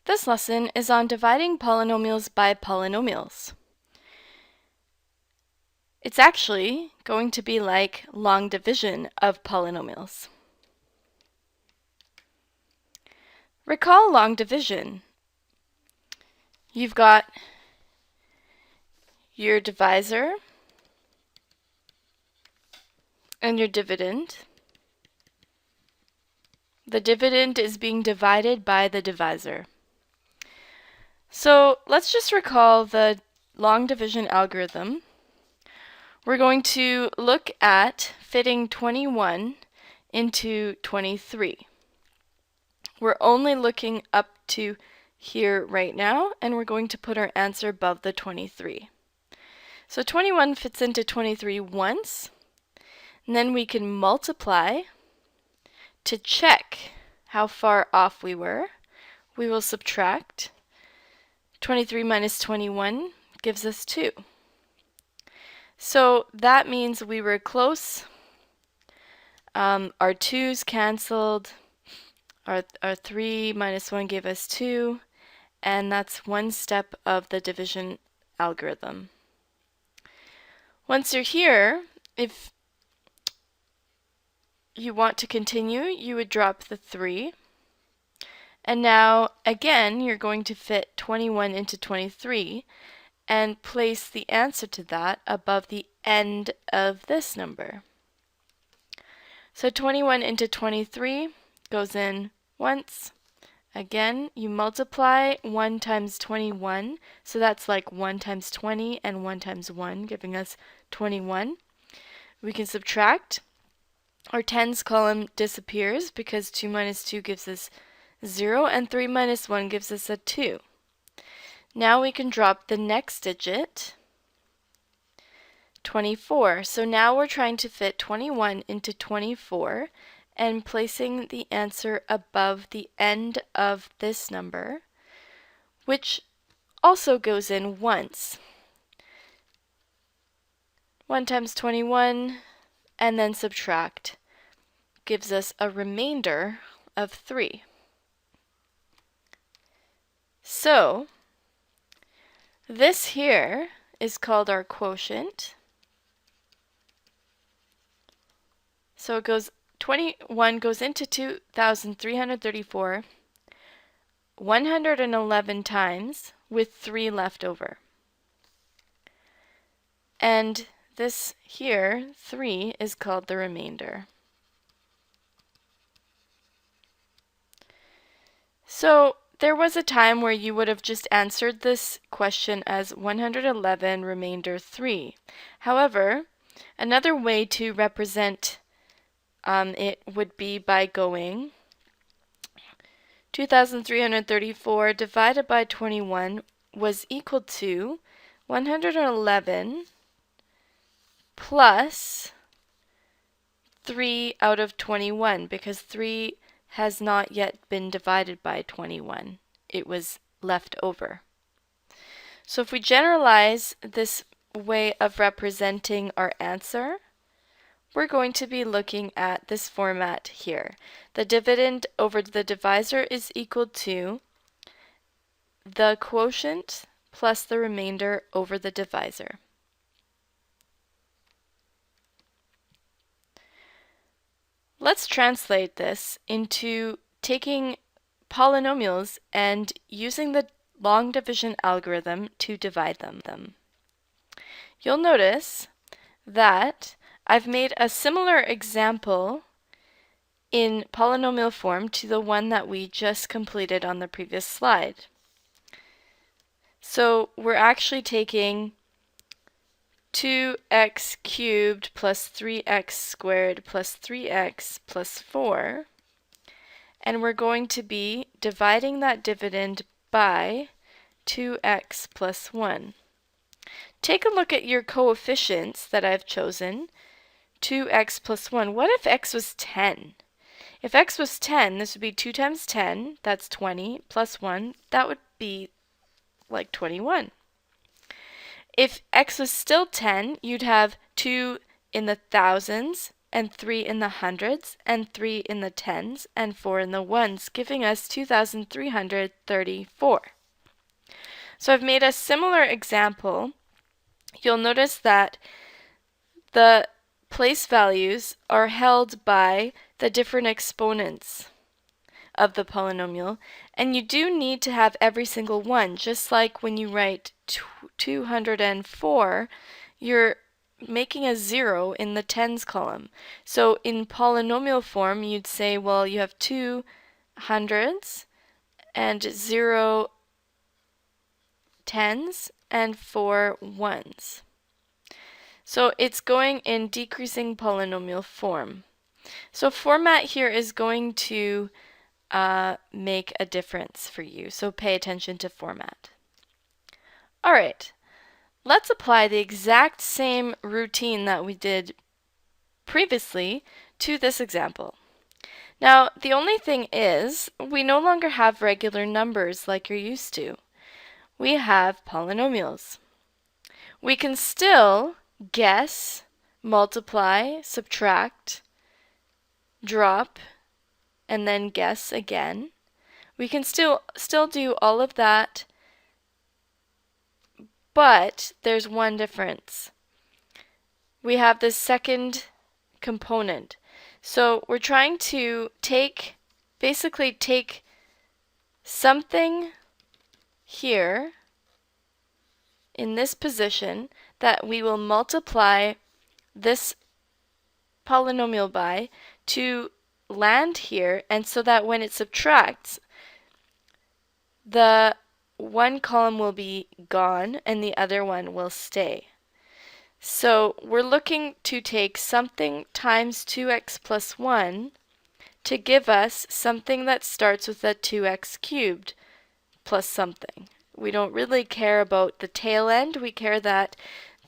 This lesson is on dividing polynomials by polynomials. It's actually going to be like long division of polynomials. Recall long division. You've got your divisor and your dividend. The dividend is being divided by the divisor. So let's just recall the long division algorithm. We're going to look at fitting 21 into 23. We're only looking up to here right now, and we're going to put our answer above the 23. So 21 fits into 23 once, and then we can multiply to check how far off we were. We will subtract. 23 minus 21 gives us 2. So that means we were close. Our 2's canceled. Our 3 minus 1 gave us 2. And that's one step of the division algorithm. Once you're here, if you want to continue, you would drop the 3. And now, again, you're going to fit 21 into 23 and place the answer to that above the end of this number. So 21 into 23 goes in once. Again, you multiply 1 times 21, so that's like 1 times 20 and 1 times 1, giving us 21. We can subtract. Our tens column disappears because 2 minus 2 gives us 0, and 3 minus 1 gives us a 2. Now we can drop the next digit, 24. So now we're trying to fit 21 into 24 and placing the answer above the end of this number, which also goes in once. 1 times 21 and then subtract gives us a remainder of 3. So this here is called our quotient. So it goes 21 goes into 2,334 111 times with 3 left over. And this here, 3, is called the remainder. So there was a time where you would have just answered this question as 111 remainder 3. However, another way to represent it would be by going 2,334 divided by 21 was equal to 111 plus 3 out of 21, because 3 has not yet been divided by 21. It was left over. So if we generalize this way of representing our answer, we're going to be looking at this format here. The dividend over the divisor is equal to the quotient plus the remainder over the divisor. Let's translate this into taking polynomials and using the long division algorithm to divide them. You'll notice that I've made a similar example in polynomial form to the one that we just completed on the previous slide. So we're actually taking 2x cubed plus 3x squared plus 3x plus 4, and we're going to be dividing that dividend by 2x plus 1. Take a look at your coefficients that I've chosen. 2x plus 1. What if x was 10? If x was 10, this would be 2 times 10, that's 20, plus 1, that would be like 21. If x was still 10, you'd have 2 in the thousands and 3 in the hundreds, and 3 in the tens, and 4 in the ones, giving us 2,334. So I've made a similar example. You'll notice that the place values are held by the different exponents of the polynomial, and you do need to have every single one. Just like when you write 204, you're making a 0 in the tens column. So in polynomial form, you'd say, well, you have 2 hundreds and 0 tens and 4 ones. So it's going in decreasing polynomial form. So format here is going to make a difference for you, so pay attention to format. Alright, let's apply the exact same routine that we did previously to this example. Now, the only thing is, we no longer have regular numbers like you're used to. We have polynomials. We can still guess, multiply, subtract, drop, and then guess again. We can still do all of that, but there's one difference. We have this second component. So we're trying to basically take something here in this position that we will multiply this polynomial by to land here, and so that when it subtracts, the one column will be gone and the other one will stay. So we're looking to take something times 2x plus 1 to give us something that starts with a 2x cubed plus something. We don't really care about the tail end. We care that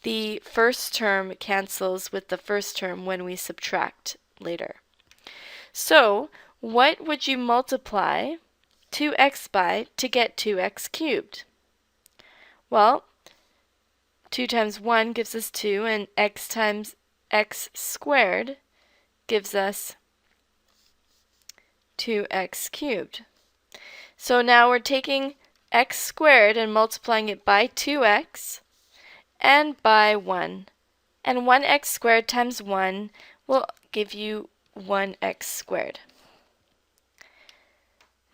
the first term cancels with the first term when we subtract later. So what would you multiply 2x by to get 2x cubed? Well, 2 times 1 gives us 2, and x times x squared gives us 2x cubed. So now we're taking x squared and multiplying it by 2x and by 1. And 1x squared times 1 will give you 1x squared.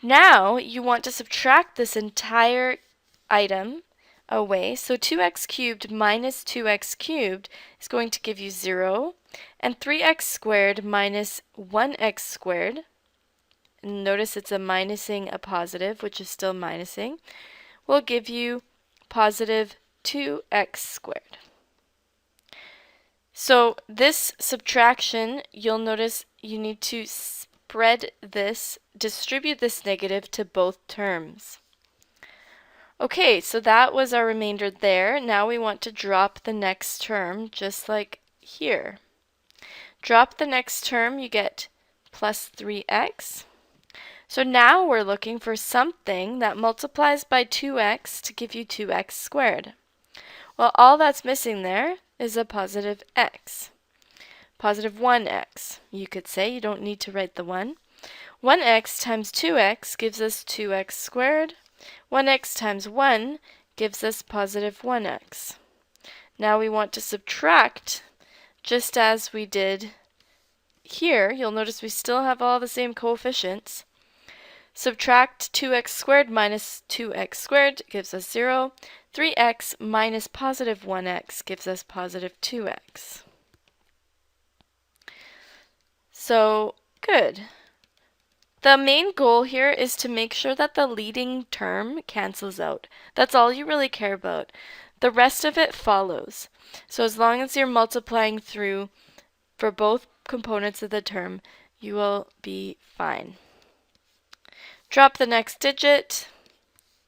Now you want to subtract this entire item away. So 2x cubed minus 2x cubed is going to give you 0. And 3x squared minus 1x squared, notice it's a minusing a positive, which is still minusing, will give you positive 2x squared. So this subtraction, you'll notice you need to distribute this negative to both terms. Okay, so that was our remainder there. Now we want to drop the next term, just like here. Drop the next term, you get plus 3x. So now we're looking for something that multiplies by 2x to give you 2x squared. Well, all that's missing there is a positive x. Positive 1x, you could say. You don't need to write the 1. 1x times 2x gives us 2x squared. 1x times 1 gives us positive 1x. Now we want to subtract, just as we did here. You'll notice we still have all the same coefficients. Subtract 2x squared minus 2x squared gives us 0. 3x minus positive 1x gives us positive 2x. So, good. The main goal here is to make sure that the leading term cancels out. That's all you really care about. The rest of it follows. So as long as you're multiplying through for both components of the term, you will be fine. Drop the next digit.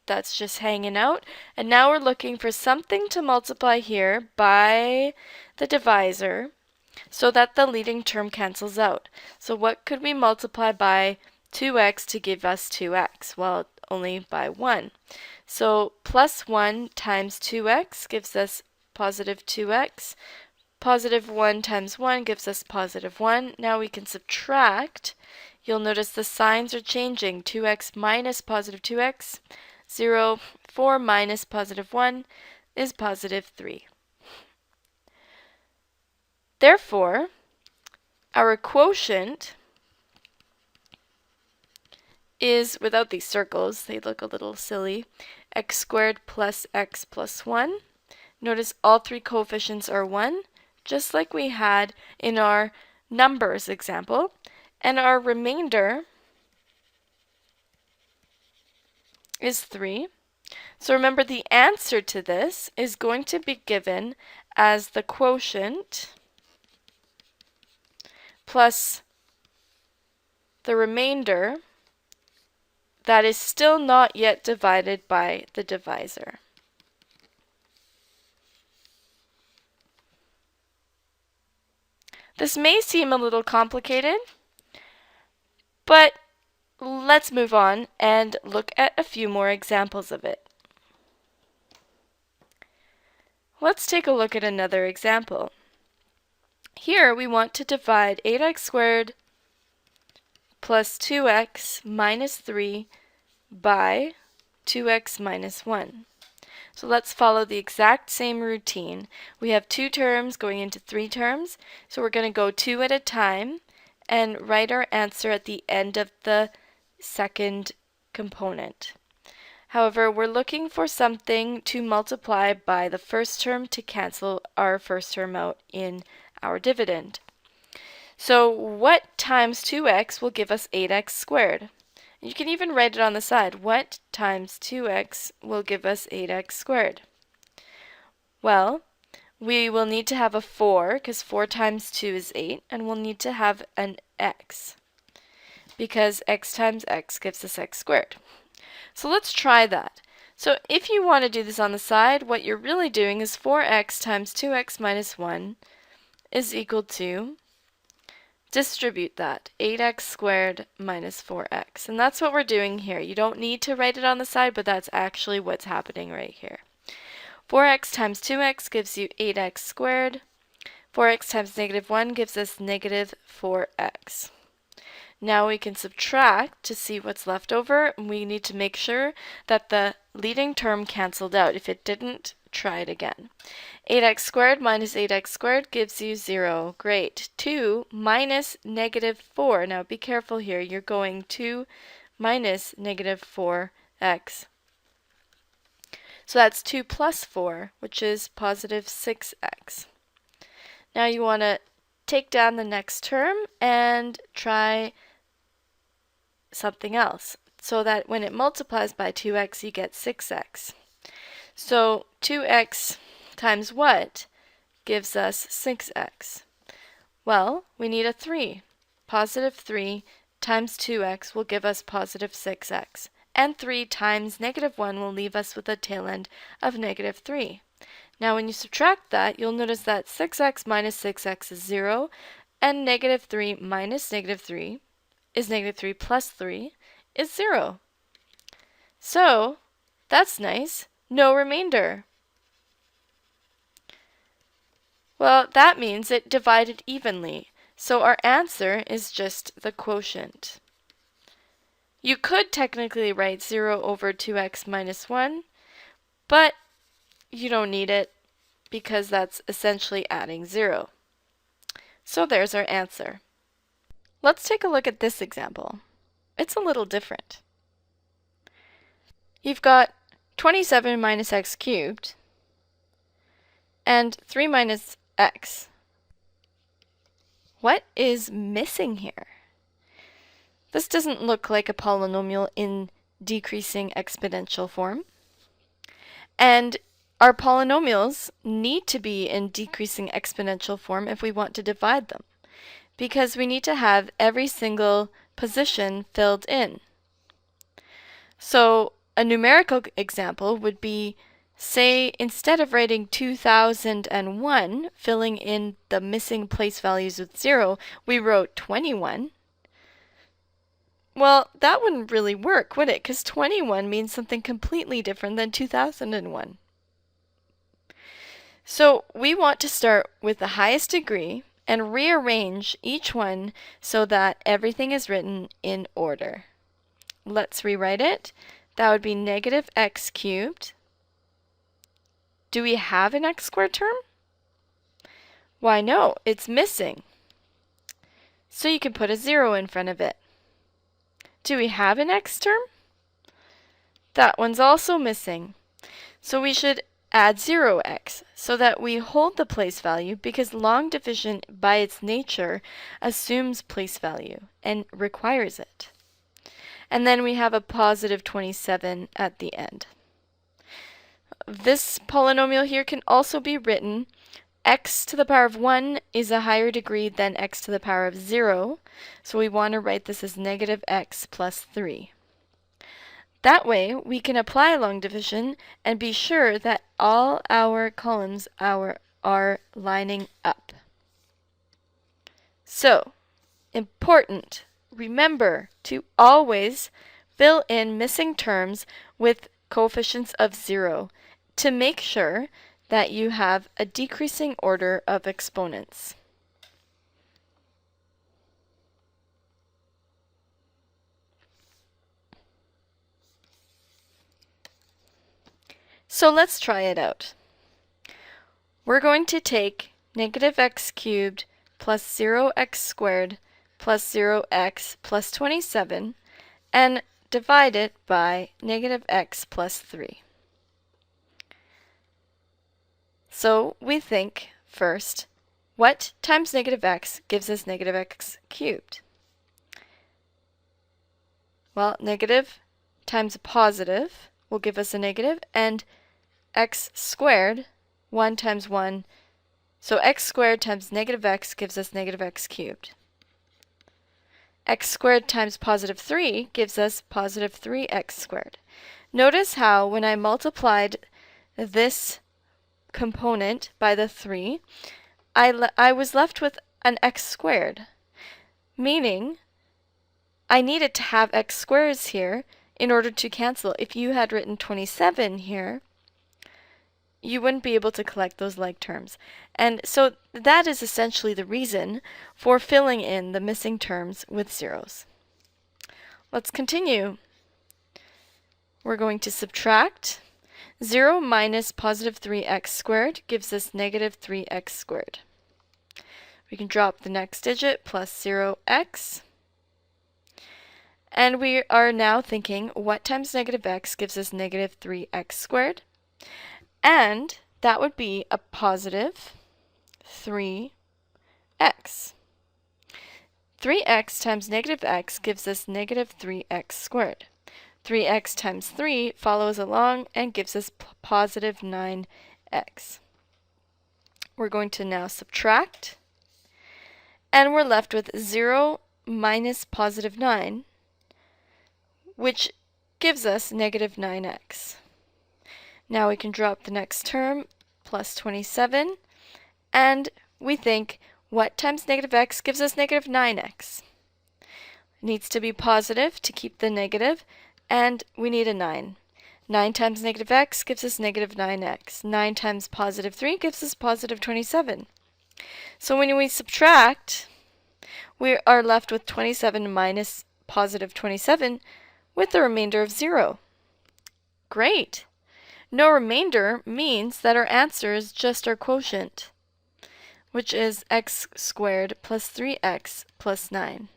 That's just hanging out. And now we're looking for something to multiply here by the divisor so that the leading term cancels out. So what could we multiply by 2x to give us 2x? Well, only by 1. So plus 1 times 2x gives us positive 2x. Positive 1 times 1 gives us positive 1. Now we can subtract. You'll notice the signs are changing. 2x minus positive 2x. 0, 4 minus positive 1 is positive 3. Therefore, our quotient is, without these circles, they look a little silly, x squared plus x plus 1. Notice all three coefficients are 1, just like we had in our numbers example. And our remainder is 3. So remember, the answer to this is going to be given as the quotient plus the remainder that is still not yet divided by the divisor. This may seem a little complicated, but let's move on and look at a few more examples of it. Let's take a look at another example. Here we want to divide 8x squared plus 2x minus 3 by 2x minus 1. So let's follow the exact same routine. We have 2 terms going into 3 terms, so we're going to go 2 at a time and write our answer at the end of the second component. However, we're looking for something to multiply by the first term to cancel our first term out in our dividend. So what times 2x will give us 8x squared? You can even write it on the side. What times 2x will give us 8x squared? Well, we will need to have a 4, because 4 times 2 is 8, and we'll need to have an x, because x times x gives us x squared. So let's try that. So if you want to do this on the side, what you're really doing is 4x times 2x minus 1 is equal to, distribute that, 8x squared minus 4x. And that's what we're doing here. You don't need to write it on the side, but that's actually what's happening right here. 4x times 2x gives you 8x squared. 4x times negative 1 gives us negative 4x. Now we can subtract to see what's left over. We need to make sure that the leading term canceled out. If it didn't, try it again. 8x squared minus 8x squared gives you 0. Great. 2 minus negative 4. Now be careful here. You're going 2 minus negative 4x. So that's 2 plus 4, which is positive 6x. Now you want to take down the next term and try something else, so that when it multiplies by 2x, you get 6x. So 2x times what gives us 6x? Well, we need a 3. Positive 3 times 2x will give us positive 6x. And 3 times negative 1 will leave us with a tail end of negative 3. Now when you subtract that, you'll notice that 6x minus 6x is 0, and negative 3 minus negative 3 is negative 3 plus 3 is 0. So, that's nice. No remainder. Well, that means it divided evenly. So our answer is just the quotient. You could technically write 0 over 2x minus 1, but you don't need it because that's essentially adding 0. So there's our answer. Let's take a look at this example. It's a little different. You've got 27 minus x cubed and 3 minus x. What is missing here? This doesn't look like a polynomial in decreasing exponential form. And our polynomials need to be in decreasing exponential form if we want to divide them, because we need to have every single position filled in. So a numerical example would be, say, instead of writing 2001, filling in the missing place values with 0, we wrote 21. Well, that wouldn't really work, would it? Because 21 means something completely different than 2001. So we want to start with the highest degree and rearrange each one so that everything is written in order. Let's rewrite it. That would be negative x cubed. Do we have an x squared term? Why no, it's missing. So you can put a 0 in front of it. Do we have an x term? That one's also missing. So we should add 0x so that we hold the place value, because long division by its nature assumes place value and requires it. And then we have a positive 27 at the end. This polynomial here can also be written x to the power of 1 is a higher degree than x to the power of 0, so we want to write this as negative x plus 3. That way, we can apply long division and be sure that all our columns are lining up. So, important, remember to always fill in missing terms with coefficients of 0 to make sure that you have a decreasing order of exponents. So let's try it out. We're going to take negative x cubed plus 0x squared plus 0x plus 27 and divide it by negative x plus 3. So we think first, what times negative x gives us negative x cubed? Well, negative times a positive will give us a negative, and x squared, 1 times 1, so x squared times negative x gives us negative x cubed. X squared times positive 3 gives us positive 3x squared. Notice how when I multiplied this component by the 3, I was left with an x squared, meaning I needed to have x squares here in order to cancel. If you had written 27 here, you wouldn't be able to collect those like terms. And so that is essentially the reason for filling in the missing terms with zeros. Let's continue. We're going to subtract. 0 minus positive 3x squared gives us negative 3x squared. We can drop the next digit plus 0x. And we are now thinking, what times negative x gives us negative 3x squared? And that would be a positive 3x. 3x times negative x gives us negative 3x squared. 3x times 3 follows along and gives us positive 9x. We're going to now subtract, and we're left with 0 minus positive 9, which gives us negative 9x. Now we can drop the next term, plus 27, and we think, what times negative x gives us negative 9x? It needs to be positive to keep the negative, and we need a 9. 9 times negative x gives us negative 9x. 9 times positive 3 gives us positive 27. So when we subtract, we are left with 27 minus positive 27 with the remainder of 0. Great! No remainder means that our answer is just our quotient, which is x squared plus 3x plus 9.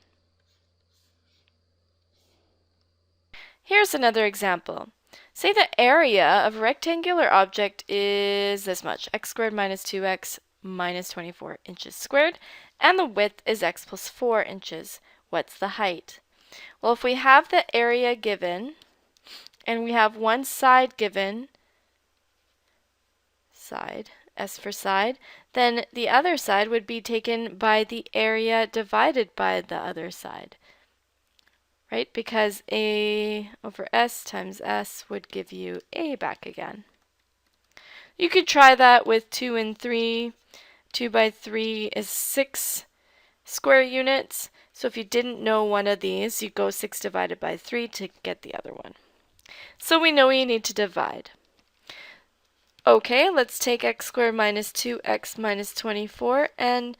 Here's another example. Say the area of a rectangular object is this much, x squared minus 2x minus 24 inches squared, and the width is x plus 4 inches. What's the height? Well, if we have the area given, and we have one side given, side, S for side, then the other side would be taken by the area divided by the other side, right? Because A over S times S would give you A back again. You could try that with 2 and 3. 2 by 3 is 6 square units. So if you didn't know one of these, you go 6 divided by 3 to get the other one. So we know we need to divide. Okay, let's take x squared minus 2x minus 24 and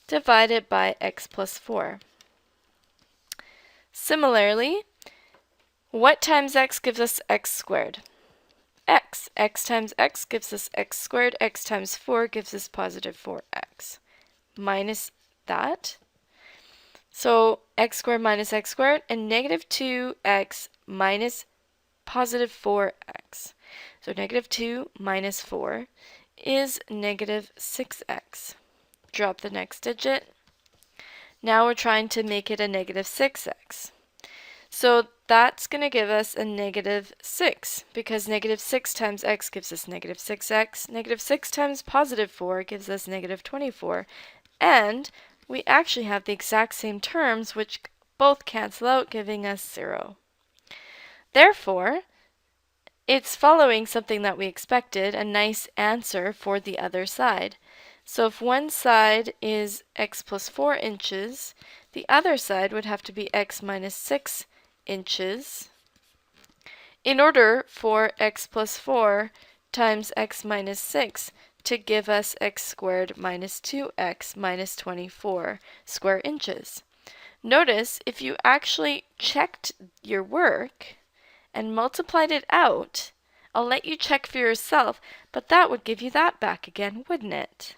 divide it by x plus 4. Similarly, what times x gives us x squared? X. X times x gives us x squared. X times 4 gives us positive 4x. Minus that. So x squared minus x squared, and negative 2x minus positive 4x. So negative 2 minus 4 is negative 6x. Drop the next digit. Now we're trying to make it a negative 6x. So that's going to give us a negative 6, because negative 6 times x gives us negative 6x. Negative 6 times positive 4 gives us negative 24. And we actually have the exact same terms, which both cancel out, giving us 0. Therefore, it's following something that we expected, a nice answer for the other side. So if one side is x plus 4 inches, the other side would have to be x minus 6 inches in order for x plus 4 times x minus 6 to give us x squared minus 2x minus 24 square inches. Notice if you actually checked your work and multiplied it out, I'll let you check for yourself, but that would give you that back again, wouldn't it?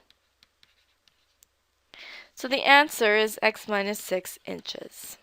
So the answer is x minus 6 inches.